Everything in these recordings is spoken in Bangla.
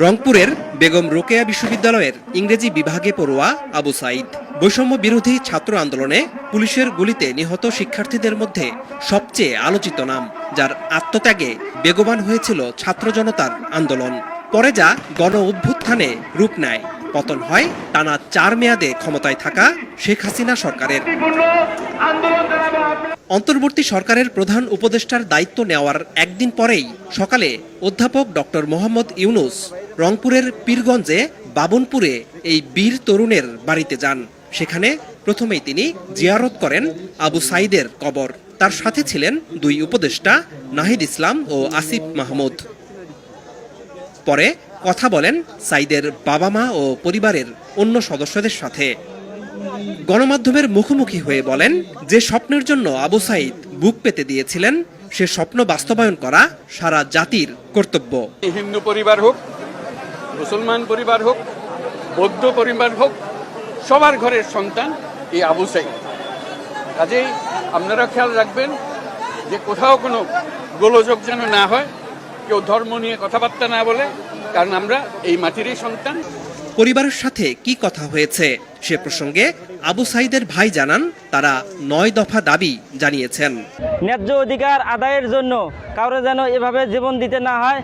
রংপুরের বেগম রোকেয়া বিশ্ববিদ্যালয়ের ইংরেজি বিভাগে পড়ুয়া আবু সাইদ বৈষম্য বিরোধী ছাত্র আন্দোলনে পুলিশের গুলিতে নিহত শিক্ষার্থীদের মধ্যে সবচেয়ে আলোচিত নাম, যার আত্মত্যাগে বেগবান হয়েছিল ছাত্র জনতার আন্দোলন। পরে যা গণ অভ্যুত্থানে রূপ নেয়, পতন হয় টানা 4 মেয়াদে ক্ষমতায় থাকা শেখ হাসিনা সরকারের। অন্তর্বর্তী সরকারের প্রধান উপদেষ্টার দায়িত্ব নেওয়ার একদিন পরেই সকালে অধ্যাপক ডক্টর মোহাম্মদ ইউনুস রংপুরের পীরগঞ্জে বাবনপুরে এই বীর তরুণের বাড়িতে যান। সেখানে প্রথমেই তিনি জিয়ারত করেন আবু সাইদের কবর। তার সাথে ছিলেন 2 উপদেষ্টা নাহিদ ইসলাম ও আসিফ মাহমুদ। পরে কথা বলেন সাইদের বাবা মা ও পরিবারের অন্য সদস্যদের সাথে। গণমাধ্যমের মুখোমুখি হয়ে বলেন, যে স্বপ্নের জন্য আবু সাইদ বুক পেতে দিয়েছিলেন সে স্বপ্ন বাস্তবায়ন করা সারা জাতির কর্তব্য। হিন্দু পরিবার হোক, মুসলমান পরিবার হোক, বৌদ্ধ পরিবার হোক, সবার ঘরের সন্তান এই আবু সাইদ। কাজেই আপনারা খেয়াল রাখবেন যে কোথাও কোনো গোলযোগ যেন না হয়, কেউ ধর্ম নিয়ে কথাবার্তা না বলে, কারণ আমরা এই মাটিরই সন্তান। পরিবারের সাথে কি কথা হয়েছে সে প্রসঙ্গে আবু সাইদের ভাই জানান, তারা 9 দফা দাবি জানিয়েছেন। ন্যায্য অধিকার আদায়ের জন্য কারো যেন এভাবে জীবন দিতে না হয়।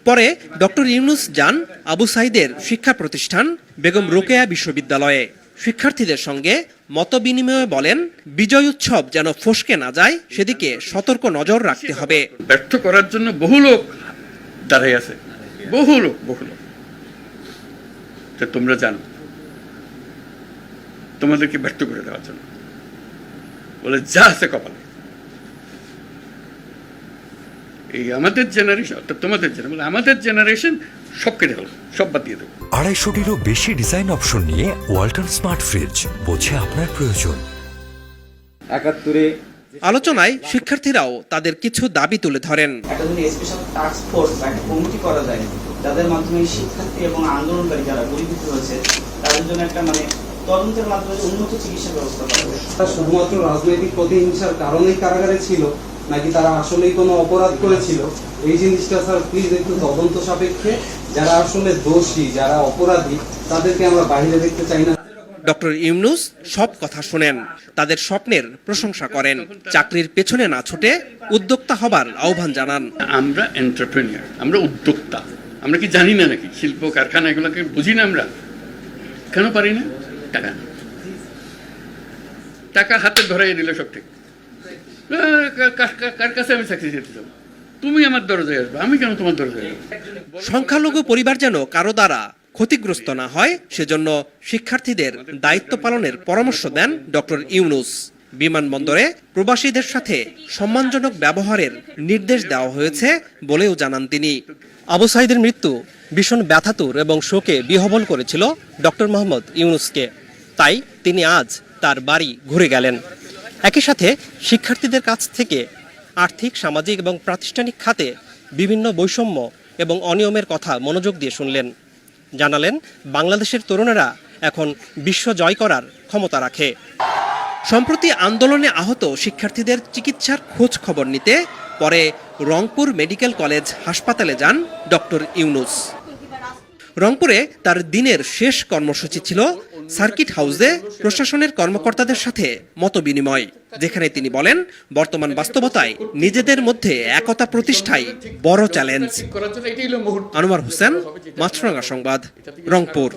পরে ডক্টর ইউনুস যান আবু সাইদের শিক্ষা প্রতিষ্ঠান বেগম রোকেয়া বিশ্ববিদ্যালয়ে। শিক্ষার্থীদের সঙ্গে মতবিনিময়ে বলেন, বিজয় উৎসব যেন ফসকে না যায় সেদিকে সতর্ক নজর রাখতে হবে। ব্যর্থ করার জন্য বহু লোক দাঁড়াই আছে, বহু লোক। তোমরা জানো তোমাদেরকে ব্যর্থ করে দেওয়ার জন্য বলে যা আছে কপালে। এই আমাদের জেনারেশন, অর্থাৎ তোমাদের জেনারেশন, আমাদের জেনারেশন সব কেটে হলো, সব বাদ দিয়ে দেবো। 250-টিরও বেশি ডিজাইন অপশন নিয়ে ওয়ালটন স্মার্ট ফ্রিজ, বোঝে আপনার প্রয়োজন। আলোচনায় শিক্ষার্থীরাও তাদের কিছু দাবি তুলে ধরেন। একটা যদি স্পেশাল টাস্ক ফোর্স বা একটা কমিটি করা যায়, যাদের মাধ্যমে শিক্ষার্থী এবং আন্দোলনকারী যারা গুলিবিদ্ধ হয়েছে তাদের জন্য একটা তদন্তের মাধ্যমে উন্নত চিকিৎসা ব্যবস্থা করা হবে। শুধুমাত্র রাজনৈতিক প্রতিহিংসার কারণেই কারাগারে ছিল নাকি তারা আসলেই কোনো অপরাধ করেছিল, এই জিনিসটা স্যার প্লিজ একটু তদন্ত সাপেক্ষে, যারা আসলে দোষী, যারা অপরাধী, তাদেরকে আমরা বাইরে দেখতে চাই না। ডক্টর ইউনুস সব কথা শুনেন, তাদের স্বপ্নের প্রশংসা করেন, চাকরির পেছনে না ছুটে উদ্যোক্তা হবার আহ্বান জানান। আমরা এন্টারপ্রেনিয়ার, আমরা উদ্যোক্তা। আমরা কি জানি না নাকি শিল্প কারখানা এগুলোকে বুঝি না? আমরা কেন পারি না? টাকা হাতে ধরাই দিলে সব ঠিক। কার কাছে আমি চাকরি যেতে যাবো? তুমি আমার দরজায় আসবে, আমি কেন তোমার দরজায় আসবো? সংখ্যালঘু পরিবার যেন কারো দ্বারা ক্ষতিগ্রস্ত না হয় সেজন্য শিক্ষার্থীদের দায়িত্ব পালনের পরামর্শ দেন ডক্টর ইউনুস। বিমানবন্দরে প্রবাসীদের সাথে সম্মানজনক ব্যবহারের নির্দেশ দেওয়া হয়েছে বলেও জানান তিনি। আবু সাইদের মৃত্যু ভীষণ ব্যথাতুর এবং শোকে বিহ্বল করেছিল ডক্টর মোহাম্মদ ইউনুসকে। তাই তিনি আজ তার বাড়ি ঘুরে গেলেন। একই সাথে শিক্ষার্থীদের কাছ থেকে আর্থিক, সামাজিক এবং প্রাতিষ্ঠানিক খাতে বিভিন্ন বৈষম্য এবং অনিয়মের কথা মনোযোগ দিয়ে শুনলেন। জানালেন, বাংলাদেশের তরুণেরা এখন বিশ্ব জয় করার ক্ষমতা রাখে। সম্প্রতি আন্দোলনে আহত শিক্ষার্থীদের চিকিৎসার খোঁজ খবর নিতে পরে রংপুর মেডিকেল কলেজ হাসপাতালে যান ডক্টর ইউনুস। রংপুরে তার দিনের শেষ কর্মসূচি ছিল সার্কিট হাউসে প্রশাসনের কর্মকর্তাদের সাথে মতবিনিময়, যেখানে তিনি বলেন, বর্তমান বাস্তবতায় নিজেদের মধ্যে একতা প্রতিষ্ঠাই বড় চ্যালেঞ্জ। আনোয়ার হোসেন, মাছরাঙা সংবাদ, রংপুর।